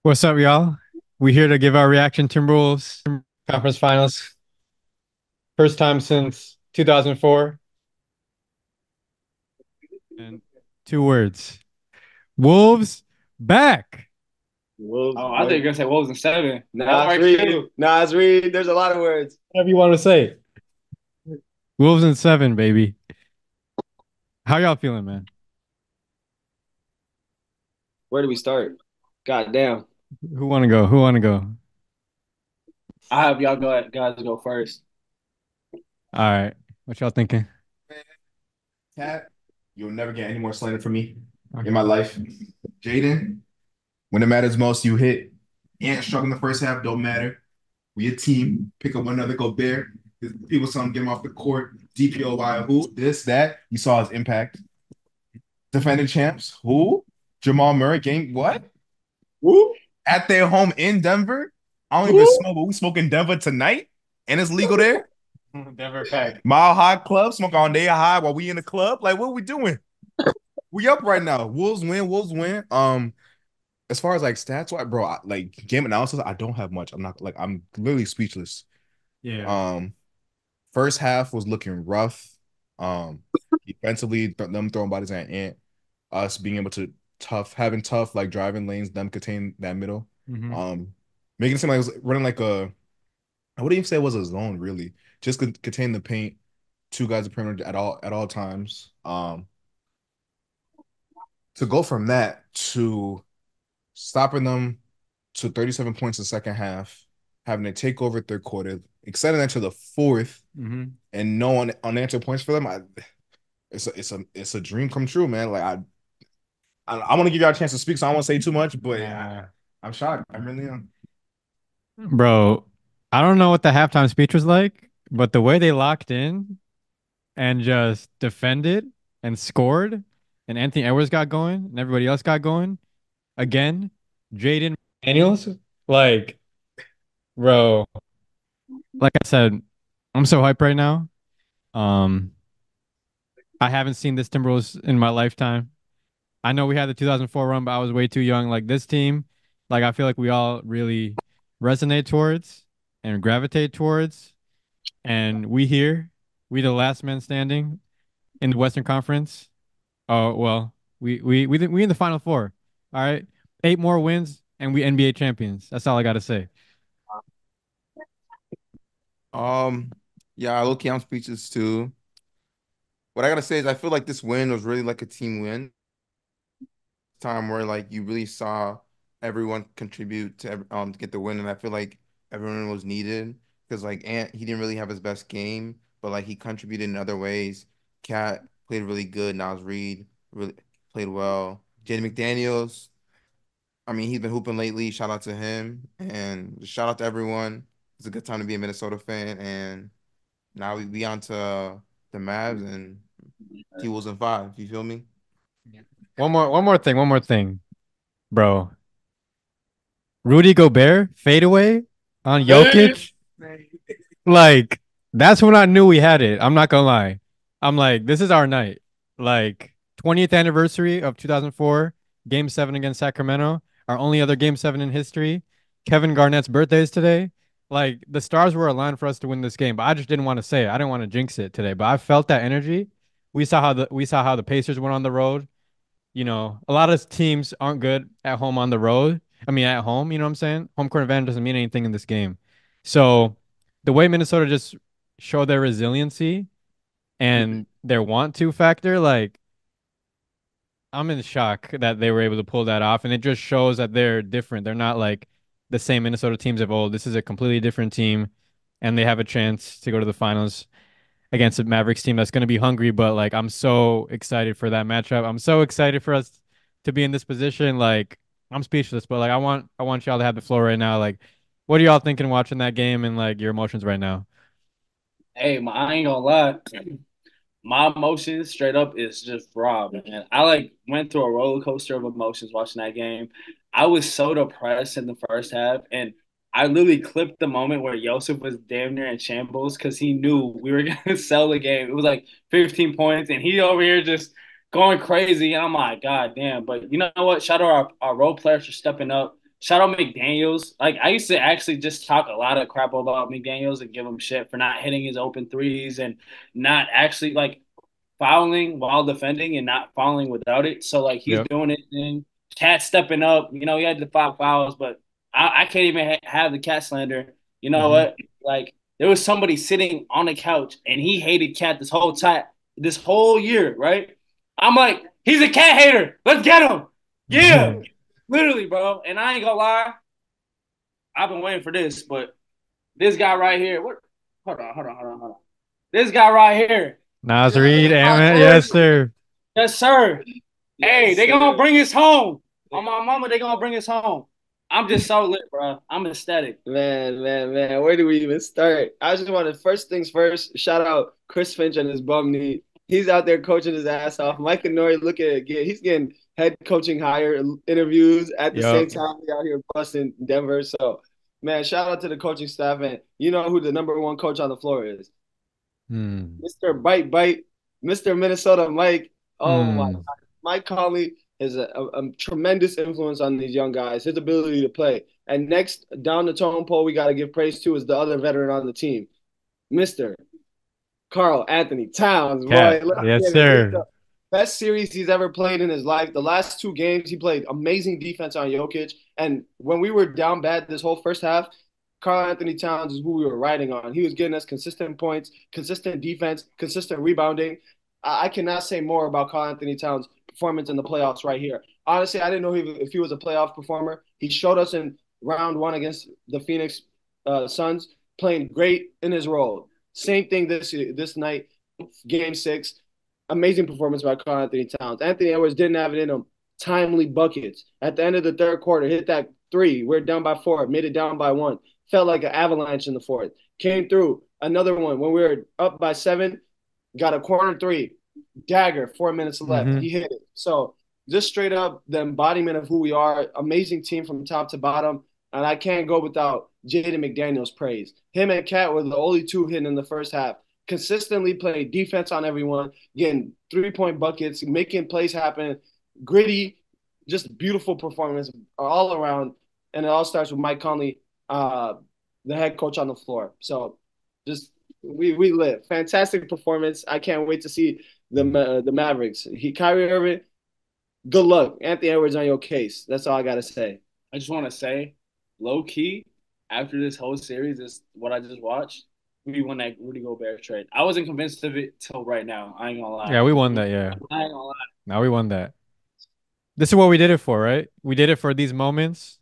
What's up, y'all? We here to give our reaction to Timberwolves conference finals. First time since 2004. And two words. Wolves back. Wolves, Oh, I thought you boy. were gonna say Wolves in seven. That Nas works Reed. too. Nas Reed. There's a lot of words. Whatever you want to say. Wolves in seven, baby. How y'all feeling, man? Where do we start? God damn. Who want to go? Who want to go? I have y'all guys go first. All right. What y'all thinking? Cat, you'll never get any more slander from me in my life. Jaden, when it matters most, you hit. Ant struck in the first half, don't matter. We a team. Pick up one another, go bear. People saw him get him off the court. DPOY, who? This, that. You saw his impact. Defending champs, who? Jamal Murray, game, what? Woo. At their home in Denver? I don't even Woo. smoke, but we smoke in Denver tonight? And it's legal there? Denver pack. Mile High Club, smoke on day high while we in the club? Like, what are we doing? We up right now. Wolves win. Wolves win. As far as like stats, wise, bro, like game analysis, I don't have much. I'm literally speechless. Yeah. Um, First half was looking rough. Defensively, them throwing bodies at Ant, us being able to having tough like driving lanes, them contain that middle. Hmm. Um, Making it seem like it was running like I wouldn't even say it was a zone really. Just contain the paint, two guys at perimeter at all times. To go from that to stopping them to 37 points in the second half, having to take over third quarter, extending that to the fourth, Hmm. and no unanswered points for them. It's a dream come true, man. Like I want to give y'all a chance to speak, so I won't say too much, but Nah. I'm shocked. I really am. Bro, I don't know what the halftime speech was like, but the way they locked in and just defended and scored, and Anthony Edwards got going, and everybody else got going. Again, Jaden Daniels, like, bro, like I said, I'm so hyped right now. Um, I haven't seen this Timberwolves in my lifetime. I know we had the 2004 run, but I was way too young. Like this team, like I feel like we all really resonate towards and gravitate towards, and we the last man standing in the Western Conference. Oh well, we in the Final Four. All right, 8 more wins and we NBA champions. That's all I gotta say. Um, yeah, low key, I'm speechless too. What I gotta say is, I feel like this win was really like a team win. Time where like you really saw everyone contribute to get the win, and I feel like everyone was needed because like Ant, he didn't really have his best game, but like he contributed in other ways. Cat played really good. Nas Reed really played well. Jaden McDaniels, I mean, he's been hooping lately. Shout out to him and shout out to everyone. It's a good time to be a Minnesota fan, and now we be on to the Mavs and T-Wolves in five. You feel me? One more thing, bro. Rudy Gobert fadeaway on Hey. Jokic. Like that's when I knew we had it. I'm not gonna lie. I'm like, this is our night. Like 20th anniversary of 2004, Game 7 against Sacramento. Our only other Game 7 in history. Kevin Garnett's birthday is today. Like the stars were aligned for us to win this game, but I just didn't want to say it. I didn't want to jinx it today, but I felt that energy. We saw how the Pacers went on the road. A lot of teams aren't good at home on the road. I mean, at home, you know what I'm saying? Home court advantage doesn't mean anything in this game. So the way Minnesota just showed their resiliency and their want to factor, like I'm in shock that they were able to pull that off. And it just shows that they're different. They're not like the same Minnesota teams of old. This is a completely different team, and they have a chance to go to the finals against a Mavericks team that's going to be hungry. But like, I'm so excited for that matchup. I'm so excited for us to be in this position. Like, I'm speechless. But like, I want y'all to have the floor right now. Like, what are y'all thinking watching that game and like your emotions right now? Hey, I ain't gonna lie. My emotions straight up is just raw, man. I like went through a roller coaster of emotions watching that game. I was so depressed in the first half, and I literally clipped the moment where Yosef was damn near in shambles because he knew we were gonna sell the game. It was like 15 points, and he over here just going crazy. And I'm like, God damn. But you know what? Shout out our role players for stepping up. shout out McDaniels. Like I used to actually just talk a lot of crap about McDaniels and give him shit for not hitting his open threes and not actually like fouling while defending and not fouling without it. So like he's Yep. doing it. And Cat stepping up. You know, he had the 5 fouls, but I can't even have the Cat slander. You know Hmm. what? Like there was somebody sitting on the couch and he hated Cat this whole year, right? I'm like, he's a Cat hater. Let's get him. Yeah, literally, bro. And I ain't gonna lie, I've been waiting for this, but this guy right here. What? Hold on. This guy right here. Nas Yes, Reed, My Amen. boy. Yes, sir. Yes, sir. Hey, yes, they gonna sir. bring us home. On my mama, they gonna bring us home. I'm just so lit, bro. I'm ecstatic. Man. Where do we even start? I just want to first things first. Shout out Chris Finch and his bum knee. He's out there coaching his ass off. Mike Nori, look at it again. He's getting head coaching hire interviews at the same Yep. time. He out here busting Denver. So, man, shout out to the coaching staff. And you know who the number one coach on the floor is? Hmm. Mr. Bite, Mr. Minnesota Mike. Oh my Hmm. God. Mike Conley is a tremendous influence on these young guys, his ability to play. And next, down the tone pole, we got to give praise to is the other veteran on the team, Mr. Carl Anthony Towns, boy. Cat. Let's Yes, get it. This is sir. the best series he's ever played in his life. The last 2 games, he played amazing defense on Jokic. And when we were down bad this whole first half, Carl Anthony Towns is who we were riding on. He was getting us consistent points, consistent defense, consistent rebounding. I cannot say more about Carl Anthony Towns' performance in the playoffs right here. Honestly, I didn't know if he was a playoff performer. He showed us in round one against the Phoenix Suns, playing great in his role. Same thing this night, game six. Amazing performance by Carl Anthony Towns. Anthony Edwards didn't have it in him. Timely buckets. At the end of the third quarter, hit that three. We're down by 4, made it down by 1. Felt like an avalanche in the fourth. Came through. Another one when we were up by 7, got a corner three. Dagger, 4 minutes left. Hmm. He hit it. So just straight up the embodiment of who we are. Amazing team from top to bottom. And I can't go without Jaden McDaniels' praise. Him and Cat were the only two hitting in the first half. Consistently playing defense on everyone, getting 3-point buckets, making plays happen, gritty, just beautiful performance all around. And it all starts with Mike Conley, the head coach on the floor. So just we lit. Fantastic performance. I can't wait to see the Mavericks. Kyrie Irving, good luck. Anthony Edwards on your case. That's all I gotta say. I just want to say, low key, after this whole series, is what I just watched. We won that Rudy Gobert trade. I wasn't convinced of it till right now. I ain't gonna lie. Yeah, we won that. Yeah. I ain't gonna lie. Now we won that. This is what we did it for, right? We did it for these moments.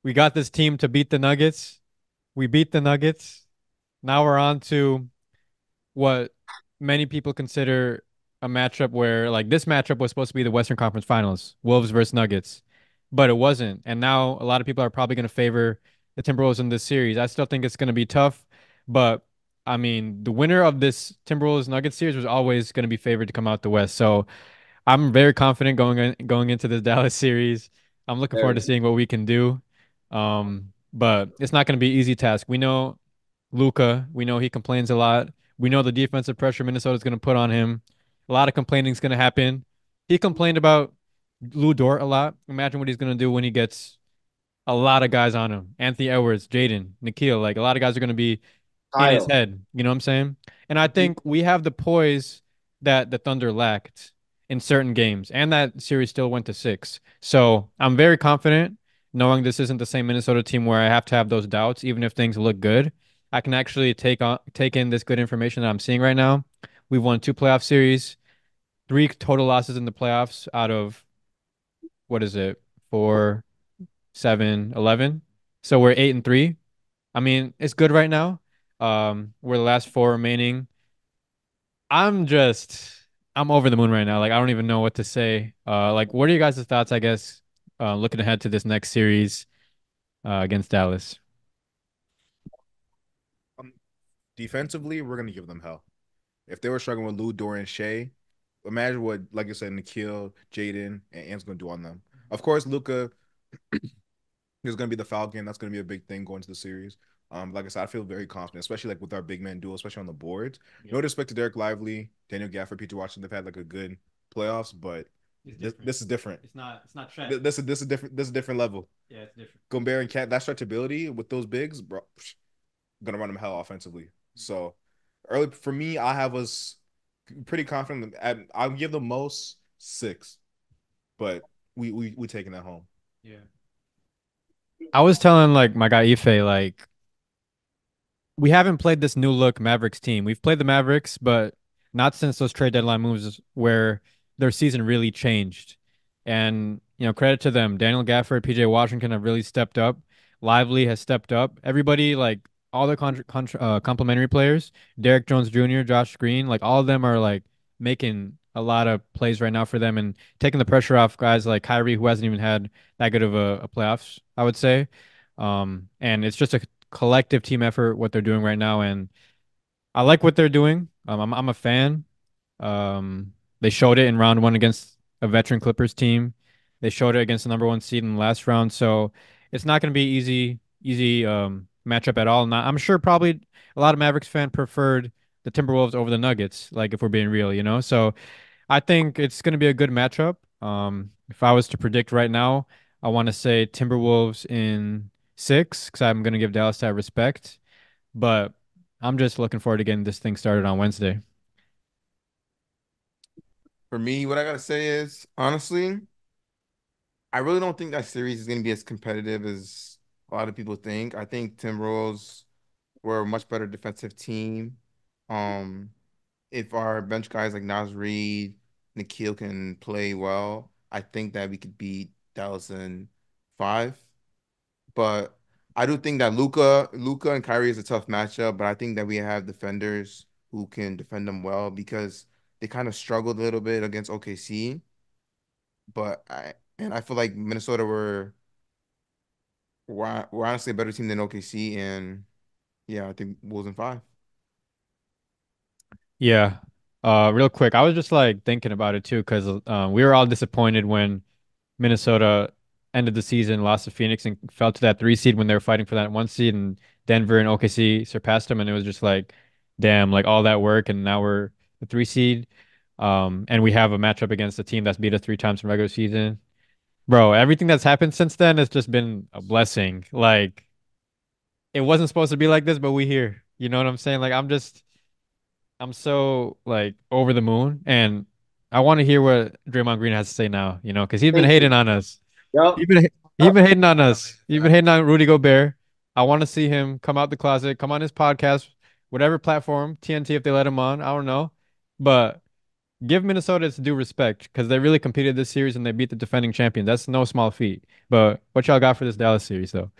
We got this team to beat the Nuggets. We beat the Nuggets. Now we're on to what many people consider a matchup where, like, this matchup was supposed to be the Western Conference Finals, Wolves versus Nuggets, but it wasn't. And now a lot of people are probably going to favor the Timberwolves in this series. I still think it's going to be tough, but I mean, the winner of this Timberwolves Nuggets series was always going to be favored to come out the West. So I'm very confident going into this Dallas series. I'm looking forward to Very. seeing what we can do. But it's not going to be an easy task. We know Luca. We know he complains a lot. We know the defensive pressure Minnesota's going to put on him. A lot of complaining is going to happen. He complained about Lou Dort a lot. Imagine what he's going to do when he gets a lot of guys on him. Anthony Edwards, Jaden, Nikhil, like a lot of guys are going to be in his Kyle. head. You know what I'm saying? And I think we have the poise that the Thunder lacked in certain games, and that series still went to 6. So I'm very confident knowing this isn't the same Minnesota team where I have to have those doubts, even if things look good. I can actually take in this good information that I'm seeing right now. We've won 2 playoff series, 3 total losses in the playoffs out of what is it? 4, 7, 11. So we're 8-3. I mean, it's good right now. We're the last 4 remaining. I'm just I'm over the moon right now. Like I don't even know what to say. Like what are you guys' thoughts, I guess, looking ahead to this next series against Dallas? Um, Defensively, we're gonna give them hell. If they were struggling with Lou, Dorian, Shea, imagine what, like I said, Nikhil, Jaden, and Ant's gonna do on them. Of course, Luca is gonna be the foul game. That's gonna be a big thing going to the series. Like I said, I feel very confident, especially like with our big man duel, especially on the boards. No disrespect to Derek Lively, Daniel Gafford, Peter Washington. They've had like a good playoffs, but It's This, different. this is different. It's not Trent. This is a different level. Yeah, it's different. Gobert and Cat, that stretchability with those bigs, bro, gonna run them hell offensively. So early for me, I have us pretty confident. I'll give the most 6, but we taking that home. Yeah. I was telling like my guy Ife, like we haven't played this new look Mavericks team. We've played the Mavericks, but not since those trade deadline moves where their season really changed. And, credit to them. Daniel Gafford, PJ Washington have really stepped up. Lively has stepped up. Everybody, like all the complementary players, Derek Jones Jr., Josh Green, like all of them are like making a lot of plays right now for them and taking the pressure off guys like Kyrie, who hasn't even had that good of a playoffs, I would say. And it's just a collective team effort what they're doing right now, and I like what they're doing. I'm a fan. They showed it in round one against a veteran Clippers team. They showed it against the number one seed in the last round, so it's not going to be easy matchup at all. Not, I'm sure probably a lot of Mavericks fan preferred the Timberwolves over the Nuggets, like if we're being real. So I think it's going to be a good matchup. If I was to predict right now, I want to say Timberwolves in 6 because I'm going to give Dallas that respect. But I'm just looking forward to getting this thing started on Wednesday. For me, what I gotta say is honestly, I really don't think that series is gonna be as competitive as a lot of people think. I think Timberwolves were a much better defensive team. Um, if our bench guys like Nas Reed, Nikhil can play well, I think that we could beat Dallas in 5. But I do think that Luca and Kyrie is a tough matchup, but I think that we have defenders who can defend them well because they kind of struggled a little bit against OKC. And I feel like Minnesota were honestly a better team than OKC, and yeah, I think Wolves in 5. Yeah. Real quick, I was just like thinking about it too because we were all disappointed when Minnesota ended the season, lost to Phoenix, and fell to that 3 seed when they were fighting for that 1 seed, and Denver and OKC surpassed them, and it was just like, damn, like all that work, and now we're the 3 seed. And we have a matchup against a team that's beat us 3 times in regular season. Bro, everything that's happened since then has just been a blessing. Like it wasn't supposed to be like this, but we here. You know what I'm saying? Like I'm so like over the moon, and I want to hear what Draymond Green has to say now. Because he's been Thank you. hating on us. Yep. He's been hating on us. He's been hating on Rudy Gobert. I want to see him come out the closet, come on his podcast, whatever platform, TNT if they let him on. I don't know, but give Minnesota its due respect because they really competed this series and they beat the defending champion. That's no small feat. But what y'all got for this Dallas series though?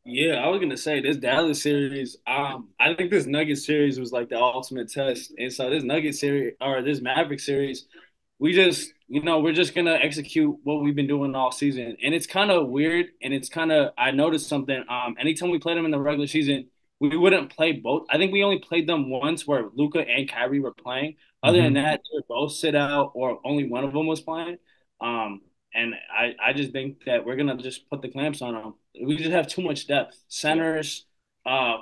Yeah, I was gonna say this Dallas series. I think this Nugget series was like the ultimate test, and so this Nugget series or this Maverick series, we just, we're just gonna execute what we've been doing all season, and it's kind of weird, and it's kind of I noticed something. Anytime we played them in the regular season, we wouldn't play both. I think we only played them once where Luca and Kyrie were playing. Other than Hmm. that, they would both sit out, or only one of them was playing. Um, and I just think that we're gonna just put the clamps on them. We just have too much depth. Centers,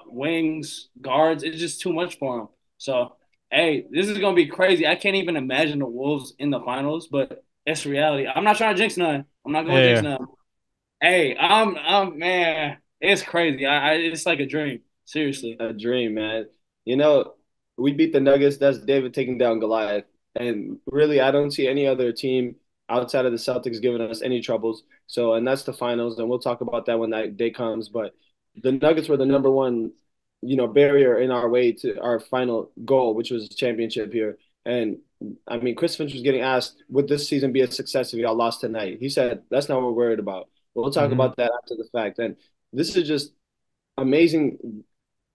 wings, guards. It's just too much for them. So hey, this is gonna be crazy. I can't even imagine the Wolves in the finals, but it's reality. I'm not trying to jinx none. I'm not going to jinx Yeah. none. Hey, man, it's crazy. It's like a dream. Seriously. A dream, man. You know, we beat the Nuggets. That's David taking down Goliath. And really, I don't see any other team outside of the Celtics giving us any troubles. So, and that's the finals, and we'll talk about that when that day comes. But the Nuggets were the number one, barrier in our way to our final goal, which was a championship here. And I mean, Chris Finch was getting asked, would this season be a success if y'all lost tonight? He said, that's not what we're worried about. We'll talk Hmm. about that after the fact. And this is just amazing.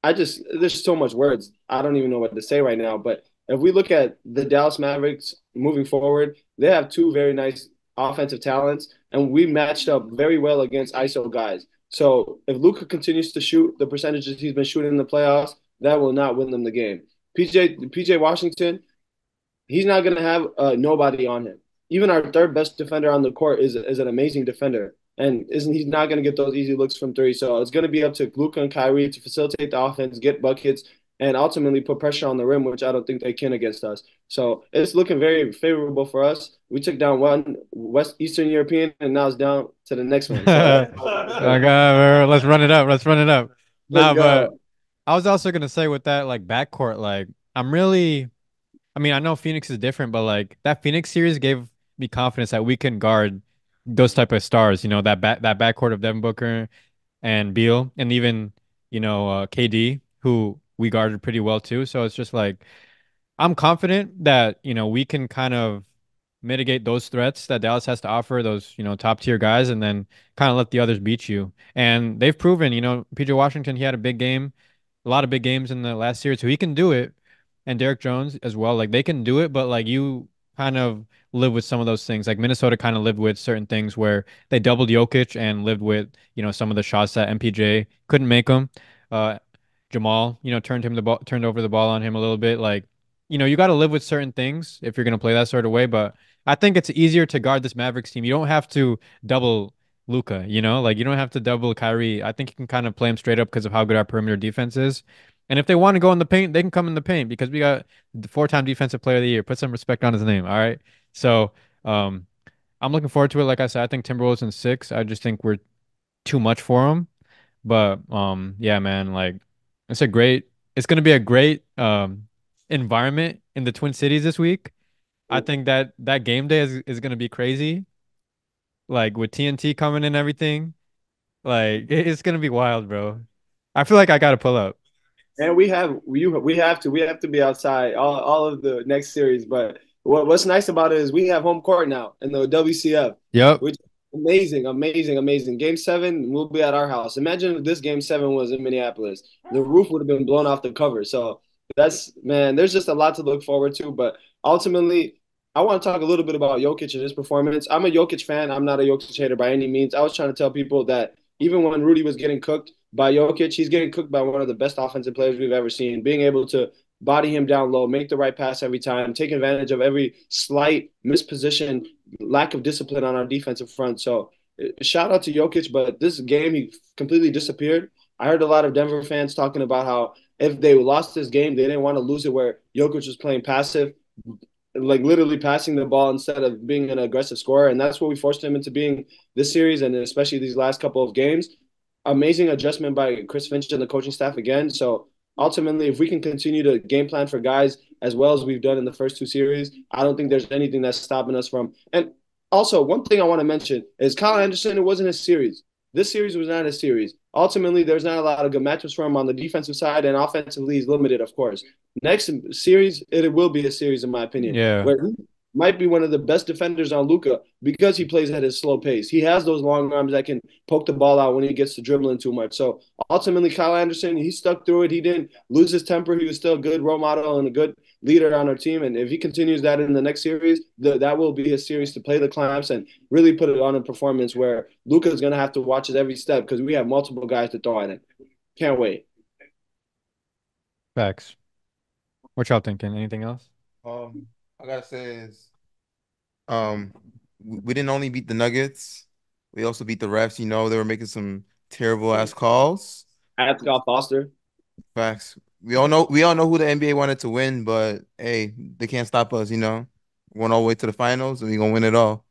There's so much words. I don't even know what to say right now. But if we look at the Dallas Mavericks moving forward, they have two very nice offensive talents, and we matched up very well against ISO guys. So if Luka continues to shoot the percentages he's been shooting in the playoffs, that will not win them the game. PJ Washington, he's not going to have nobody on him. Even our third best defender on the court is an amazing defender, and isn't he's not going to get those easy looks from three. So it's going to be up to Luka and Kyrie to facilitate the offense, get buckets, and ultimately put pressure on the rim, which I don't think they can against us. So it's looking very favorable for us. We took down one West Eastern European, and now it's down to the next one. So Oh God, bro. Let's run it up. Let's run it up. let's Nah, but go. I was also gonna say with that like backcourt, like I'm really I mean, I know Phoenix is different, but like that Phoenix series gave me confidence that we can guard those type of stars, that backcourt of Devin Booker and Beal and even, KD, who we guarded pretty well too. So it's just like I'm confident that, we can kind of mitigate those threats that Dallas has to offer, those, top tier guys, and then kind of let the others beat you. And they've proven, PJ Washington, he had a big game, a lot of big games in the last series, so he can do it. And Derek Jones as well, like they can do it, but like you kind of live with some of those things. Like Minnesota kind of lived with certain things where they doubled Jokic and lived with, some of the shots that MPJ couldn't make them. Uh, Jamal, turned over the ball on him a little bit. Like, you got to live with certain things if you're going to play that sort of way. But I think it's easier to guard this Mavericks team. You don't have to double Luca, like you don't have to double Kyrie. I think you can kind of play him straight up because of how good our perimeter defense is. And if they want to go in the paint, they can come in the paint because we got the four-time defensive player of the year. Put some respect on his name. All right. So, I'm looking forward to it. Like I said, I think Timberwolves in six. I just think we're too much for them. But yeah, man, like it's gonna be a great environment in the Twin Cities this week. I think that game day is gonna be crazy. Like with TNT coming and everything. Like it's gonna be wild, bro. I feel like I gotta pull up. And we have to be outside all of the next series. But what's nice about it is we have home court now in the WCF, Yep. which amazing, amazing, amazing. Game seven will be at our house. Imagine if this game seven was in Minneapolis. The roof would have been blown off the cover. So that's man, there's just a lot to look forward to. But ultimately, I want to talk a little bit about Jokic and his performance. I'm a Jokic fan. I'm not a Jokic hater by any means. I was trying to tell people that even when Rudy was getting cooked by Jokic, he's getting cooked by one of the best offensive players we've ever seen. Being able to body him down low, make the right pass every time, take advantage of every slight misposition, lack of discipline on our defensive front. So shout out to Jokic, but this game he completely disappeared. I heard a lot of Denver fans talking about how if they lost this game, they didn't want to lose it where Jokic was playing passive, like literally passing the ball instead of being an aggressive scorer. And that's what we forced him into being this series and especially these last couple of games. Amazing adjustment by Chris Finch and the coaching staff again. So ultimately, if we can continue to game plan for guys as well as we've done in the first two series, I don't think there's anything that's stopping us from. And also, one thing I want to mention is Kyle Anderson. It wasn't a series. This series was not a series. Ultimately, there's not a lot of good matchups for him on the defensive side, and offensively, he's limited, of course. Next series, it will be a series, in my opinion, Yeah. where he might be one of the best defenders on Luka because he plays at his slow pace. He has those long arms that can poke the ball out when he gets to dribbling too much. So ultimately, Kyle Anderson, he stuck through it. He didn't lose his temper. He was still a good role model and a good leader on our team. And if he continues that in the next series, that will be a series to play the clamps and really put it on a performance where Luka is going to have to watch his every step because we have multiple guys to throw at him. Can't wait. Facts. What y'all thinking? Anything else? I gotta say is um we didn't only beat the Nuggets, we also beat the refs. They were making some terrible ass calls. At Scott Foster. Facts. We all know who the NBA wanted to win, but hey, they can't stop us. We're going all the way to the finals, and we're gonna win it all.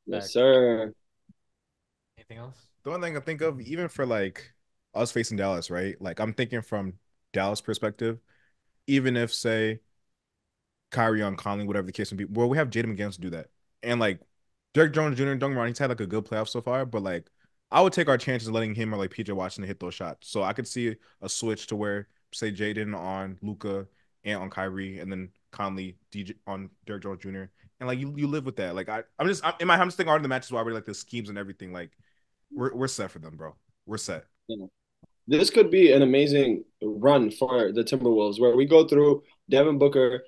Yes, Facts. sir. Anything else? The one thing I think of, even for like us facing Dallas, right? Like I'm thinking from Dallas perspective, even if say Kyrie on Conley, whatever the case may be, well, we have Jaden McDaniels to do that. And like Derek Jones Jr. and Dung he's had like a good playoff so far, but like I would take our chances of letting him or like PJ Washington hit those shots. So I could see a switch to where say Jaden on Luca and on Kyrie, and then Conley DJ on Derek Jones Jr. And like you live with that. Like in my head, I'm just thinking already the matches where I already like the schemes and everything. Like we're set for them, bro. We're set. Yeah. This could be an amazing run for the Timberwolves where we go through Devin Booker,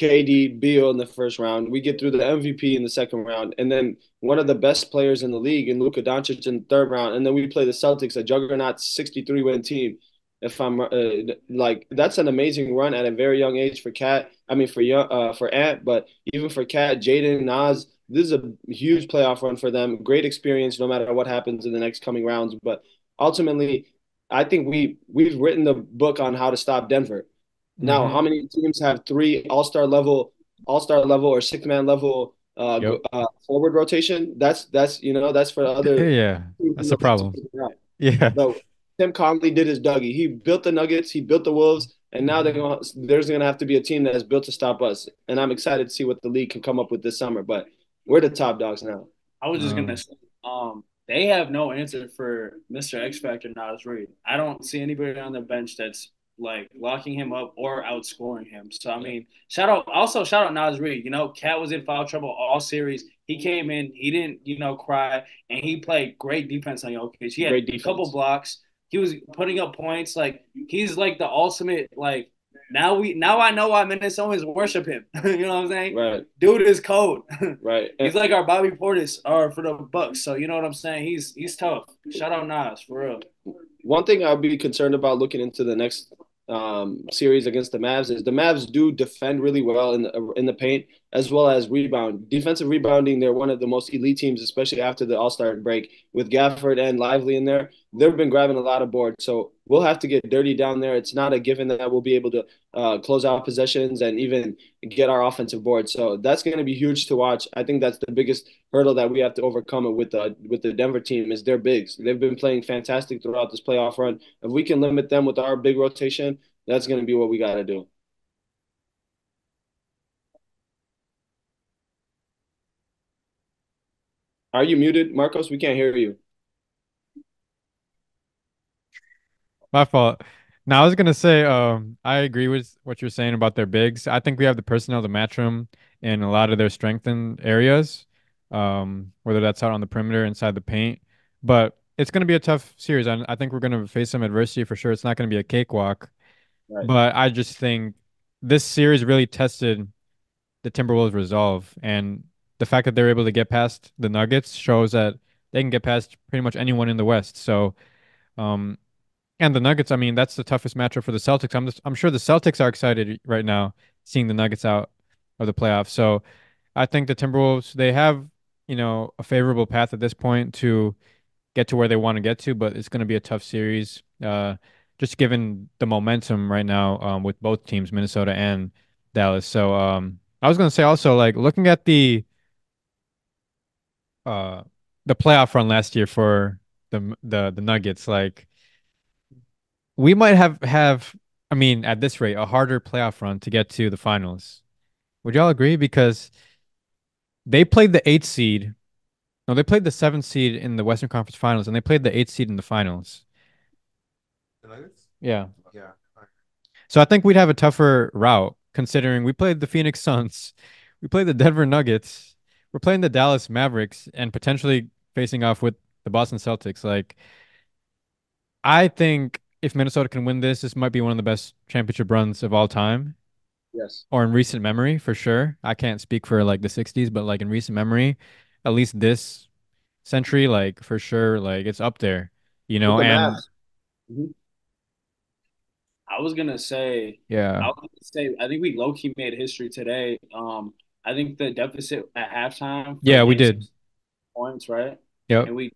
KD, Beal in the first round. We get through the MVP in the second round, and then one of the best players in the league in Luka Doncic in the third round, and then we play the Celtics, a juggernaut 63 win team. If I'm like, that's an amazing run at a very young age for Cat. I mean for Ant, but even for Cat, Jaden, Nas, this is a huge playoff run for them. Great experience, no matter what happens in the next coming rounds. But ultimately, I think we've written the book on how to stop Denver. Now, Hmm. how many teams have three all star level or six man level Yep. forward rotation? That's that's for other Yeah, teams in that's the the league to problem. figure out. Yeah. But Tim Conley did his Dougie. He built the Nuggets, he built the Wolves, and now there's going to have to be a team that is built to stop us. And I'm excited to see what the league can come up with this summer. But we're the top dogs now. I was just gonna Um, say, they have no answer for Mr. X Factor Nas Reed. I don't see anybody on the bench that's like locking him up or outscoring him. So I mean, shout out Nas Reed. You know, Cat was in foul trouble all series. He came in, he didn't, cry, and he played great defense on Jokic. He had Great a couple defense. blocks. He was putting up points. Like he's like the ultimate like now I know why Minnesotans worship him. You know what I'm saying? Right. Dude is cold. Right. He's like our Bobby Portis or for the Bucks. So you know what I'm saying? He's tough. Shout out Nas for real. One thing I'll be concerned about looking into the next series against the Mavs is the Mavs do defend really well in the paint as well as rebound. Defensive rebounding, they're one of the most elite teams, especially after the All Star break with Gafford and Lively in there. They've been grabbing a lot of boards, so we'll have to get dirty down there. It's not a given that we'll be able to close out possessions and even get our offensive board. So that's going to be huge to watch. I think that's the biggest hurdle that we have to overcome with the Denver team is their bigs. They've been playing fantastic throughout this playoff run. If we can limit them with our big rotation, that's going to be what we got to do. Are you muted, Marcos? We can't hear you. my fault. Now I was gonna say, I agree with what you're saying about their bigs. I think we have the personnel to match them in a lot of their strengthened areas, whether that's out on the perimeter, inside the paint. But it's gonna be a tough series. I think we're gonna face some adversity for sure. It's not gonna be a cakewalk. Right. But I just think this series really tested the Timberwolves' resolve, and the fact that they're able to get past the Nuggets shows that they can get past pretty much anyone in the West. So, um, and the Nuggets, I mean, that's the toughest matchup for the Celtics. I'm sure the Celtics are excited right now seeing the Nuggets out of the playoffs. So, I think the Timberwolves they have a favorable path at this point to get to where they want to get to, but it's going to be a tough series. Just given the momentum right now, with both teams, Minnesota and Dallas. So, I was going to say also, like looking at uh, the playoff run last year for the Nuggets, like we might have, I mean, at this rate, a harder playoff run to get to the finals. Would y'all agree? Because they played the eighth seed. No, they played the seventh seed in the Western Conference Finals, and they played the eighth seed in the finals. The Nuggets? Yeah. Yeah. So I think we'd have a tougher route considering we played the Phoenix Suns, we played the Denver Nuggets, we're playing the Dallas Mavericks, and potentially facing off with the Boston Celtics. Like, I think if Minnesota can win this, this might be one of the best championship runs of all time, Yes. or in recent memory for sure. I can't speak for like the 60s, but like in recent memory, at least this century, like for sure, like it's up there, With the and Mavs. Mhm. I was gonna say, yeah. I think we low key made history today. I think the deficit at halftime for Yeah, we game did. 6 points, right? Yep. And we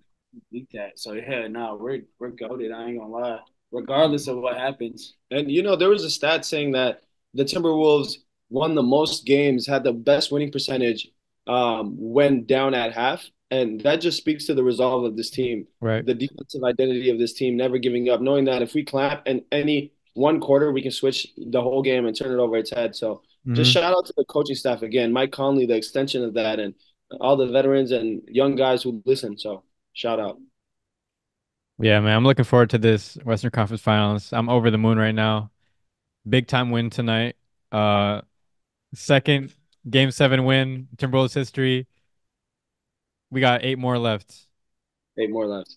beat that. So yeah, no, we're goaded. I ain't gonna lie. Regardless of what happens. And there was a stat saying that the Timberwolves won the most games, had the best winning percentage when down at half, and that just speaks to the resolve of this team, Right. the defensive identity of this team, never giving up, knowing that if we clamp in any one quarter, we can switch the whole game and turn it over its head. So just Hmm. shout out to the coaching staff again, Mike Conley, the extension of that, and all the veterans and young guys who listen. So shout out. Yeah, man, I'm looking forward to this Western Conference Finals. I'm over the moon right now. Big time win tonight. Uh, second game seven win, Timberwolves history. We got eight more left. 8 more left.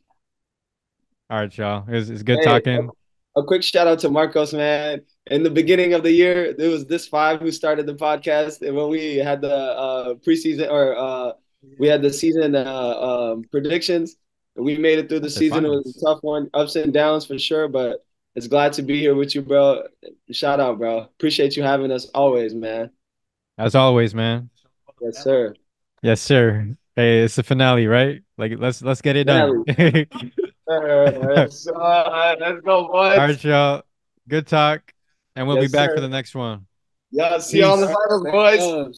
All right, y'all. It's good Hey, talking. a quick shout out to Marcos, man. In the beginning of the year, it was this five who started the podcast, and when we had the preseason or we had the season predictions, and we made it through I the said season. It was a finals. tough one, ups and downs for sure, but it's glad to be here with you, bro. Shout out, bro. Appreciate you having us always, man. As always, man. Yes, sir. Yes, sir. Hey, it's the finale, right? Like let's get it done. Finale, Let's go, All boys. right, y'all. Good talk, and we'll be Yes, back for sir. the next one. Yeah, see you on the Peace. finals, boys.